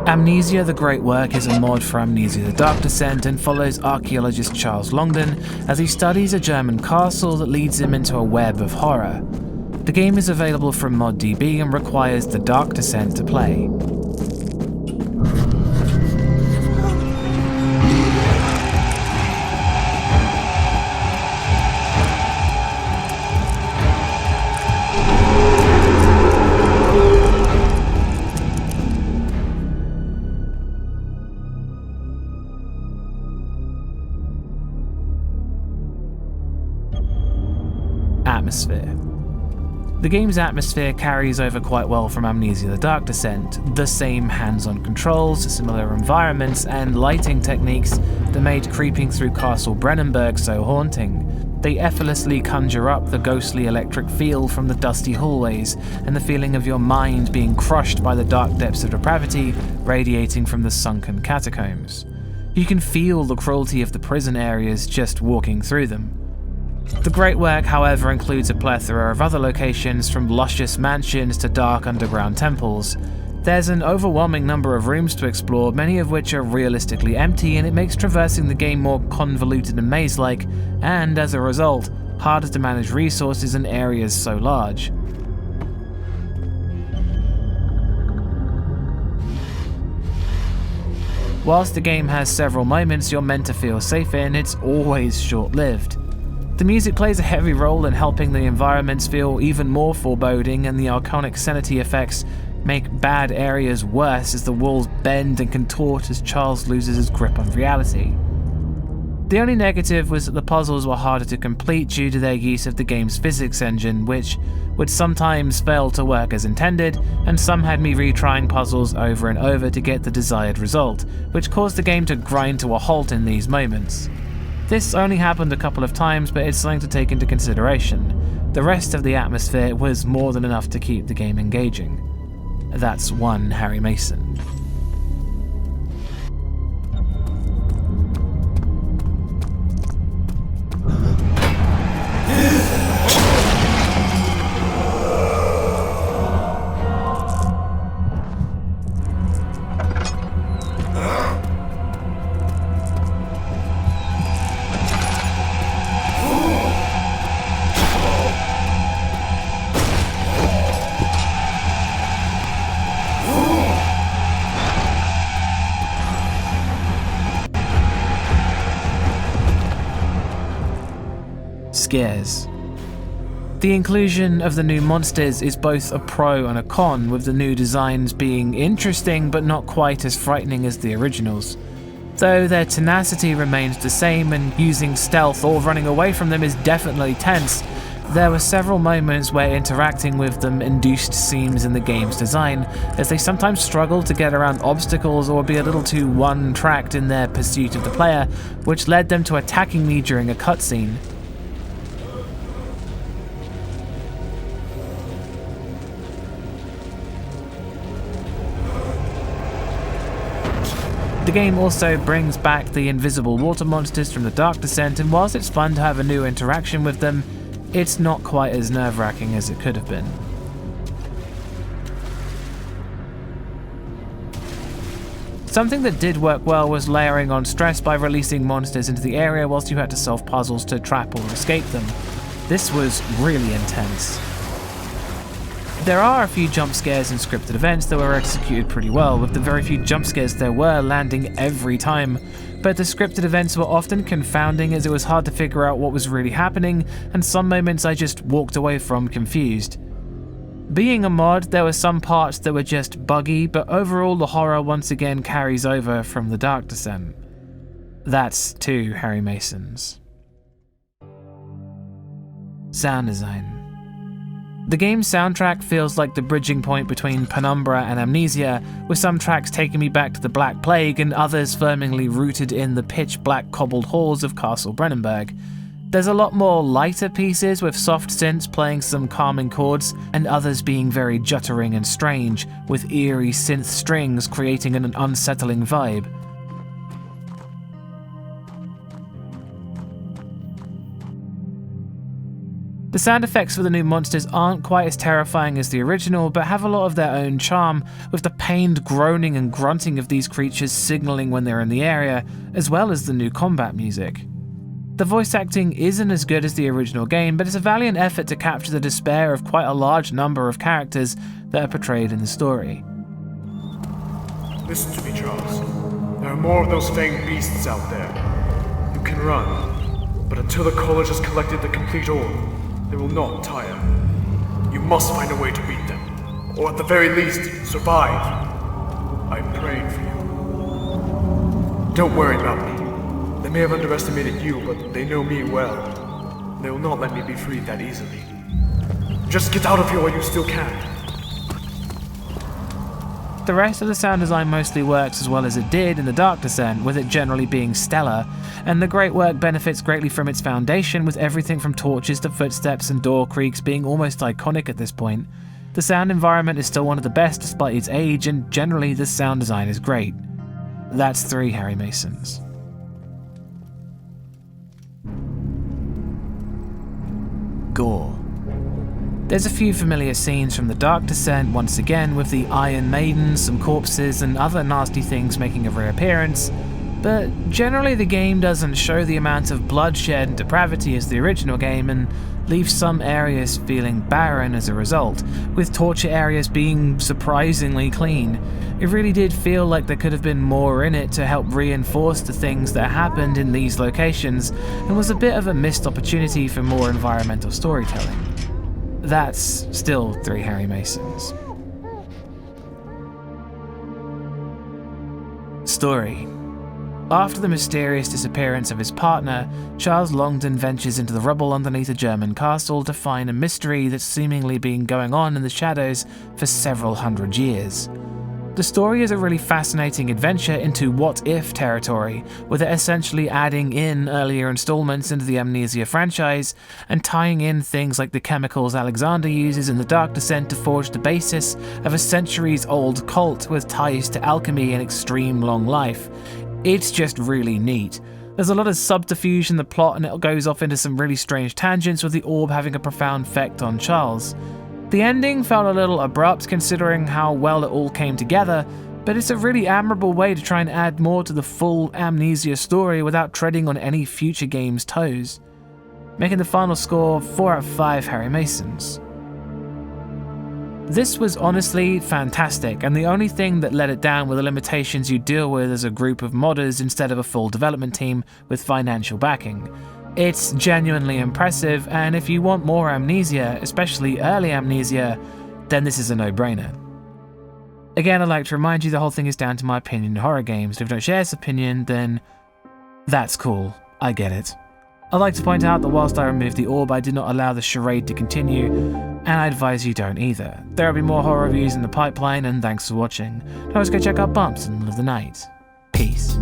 Amnesia The Great Work is a mod for Amnesia The Dark Descent and follows archaeologist Charles Longden as he studies a German castle that leads him into a web of horror. The game is available from ModDB and requires The Dark Descent to play. Atmosphere. The game's atmosphere carries over quite well from Amnesia The Dark Descent. The same hands-on controls, similar environments, and lighting techniques that made creeping through Castle Brennenburg so haunting. They effortlessly conjure up the ghostly electric feel from the dusty hallways and the feeling of your mind being crushed by the dark depths of depravity radiating from the sunken catacombs. You can feel the cruelty of the prison areas just walking through them. The Great Work, however, includes a plethora of other locations, from luscious mansions to dark underground temples. There's an overwhelming number of rooms to explore, many of which are realistically empty, and it makes traversing the game more convoluted and maze-like, and as a result, harder to manage resources in areas so large. Whilst the game has several moments you're meant to feel safe in, it's always short-lived. The music plays a heavy role in helping the environments feel even more foreboding, and the iconic sanity effects make bad areas worse as the walls bend and contort as Charles loses his grip on reality. The only negative was that the puzzles were harder to complete due to their use of the game's physics engine, which would sometimes fail to work as intended, and some had me retrying puzzles over and over to get the desired result, which caused the game to grind to a halt in these moments. This only happened a couple of times, but it's something to take into consideration. The rest of the atmosphere was more than enough to keep the game engaging. That's one Harry Mason. Scares. The inclusion of the new monsters is both a pro and a con, with the new designs being interesting but not quite as frightening as the originals. Though their tenacity remains the same, and using stealth or running away from them is definitely tense, there were several moments where interacting with them induced seams in the game's design, as they sometimes struggled to get around obstacles or be a little too one-tracked in their pursuit of the player, which led them to attacking me during a cutscene. The game also brings back the invisible water monsters from the Dark Descent, and whilst it's fun to have a new interaction with them, it's not quite as nerve-wracking as it could have been. Something that did work well was layering on stress by releasing monsters into the area whilst you had to solve puzzles to trap or escape them. This was really intense. There are a few jump scares and scripted events that were executed pretty well, with the very few jump scares there were landing every time, but the scripted events were often confounding as it was hard to figure out what was really happening, and some moments I just walked away from confused. Being a mod, there were some parts that were just buggy, but overall the horror once again carries over from the Dark Descent. That's 2 Harry Masons. Sound design. The game's soundtrack feels like the bridging point between Penumbra and Amnesia, with some tracks taking me back to the Black Plague and others firmly rooted in the pitch-black cobbled halls of Castle Brennenburg. There's a lot more lighter pieces with soft synths playing some calming chords, and others being very juttering and strange, with eerie synth strings creating an unsettling vibe. The sound effects for the new monsters aren't quite as terrifying as the original, but have a lot of their own charm, with the pained groaning and grunting of these creatures signaling when they're in the area, as well as the new combat music. The voice acting isn't as good as the original game, but it's a valiant effort to capture the despair of quite a large number of characters that are portrayed in the story. Listen to me, Charles. There are more of those fanged beasts out there. You can run, but until the college has collected the complete orb, they will not tire. You must find a way to beat them, or at the very least, survive. I'm praying for you. Don't worry about me. They may have underestimated you, but they know me well. They will not let me be freed that easily. Just get out of here while you still can. The rest of the sound design mostly works as well as it did in The Dark Descent, with it generally being stellar, and the great work benefits greatly from its foundation, with everything from torches to footsteps and door creaks being almost iconic at this point. The sound environment is still one of the best despite its age, and generally the sound design is great. That's 3 Harry Masons. Gore. There's a few familiar scenes from The Dark Descent once again, with the Iron Maiden, some corpses, and other nasty things making a reappearance, but generally the game doesn't show the amount of bloodshed and depravity as the original game, and leaves some areas feeling barren as a result, with torture areas being surprisingly clean. It really did feel like there could have been more in it to help reinforce the things that happened in these locations, and was a bit of a missed opportunity for more environmental storytelling. That's still 3 Harry Masons. Story. After the mysterious disappearance of his partner, Charles Longden ventures into the rubble underneath a German castle to find a mystery that's seemingly been going on in the shadows for several hundred years. The story is a really fascinating adventure into what-if territory, with it essentially adding in earlier installments into the Amnesia franchise, and tying in things like the chemicals Alexander uses in The Dark Descent to forge the basis of a centuries-old cult with ties to alchemy and extreme long life. It's just really neat. There's a lot of subterfuge in the plot, and it goes off into some really strange tangents, with the orb having a profound effect on Charles. The ending felt a little abrupt considering how well it all came together, but it's a really admirable way to try and add more to the full Amnesia story without treading on any future game's toes. Making the final score 4 out of 5 Harry Masons. This was honestly fantastic, and the only thing that let it down were the limitations you deal with as a group of modders instead of a full development team with financial backing. It's genuinely impressive, and if you want more Amnesia, especially early Amnesia, then this is a no-brainer. Again, I'd like to remind you the whole thing is down to my opinion in horror games. If you don't share this opinion, then that's cool. I get it. I'd like to point out that whilst I removed the orb, I did not allow the charade to continue, and I advise you don't either. There will be more horror reviews in the pipeline, and thanks for watching. Now let's go check out Bumps in the middle of the night. Peace.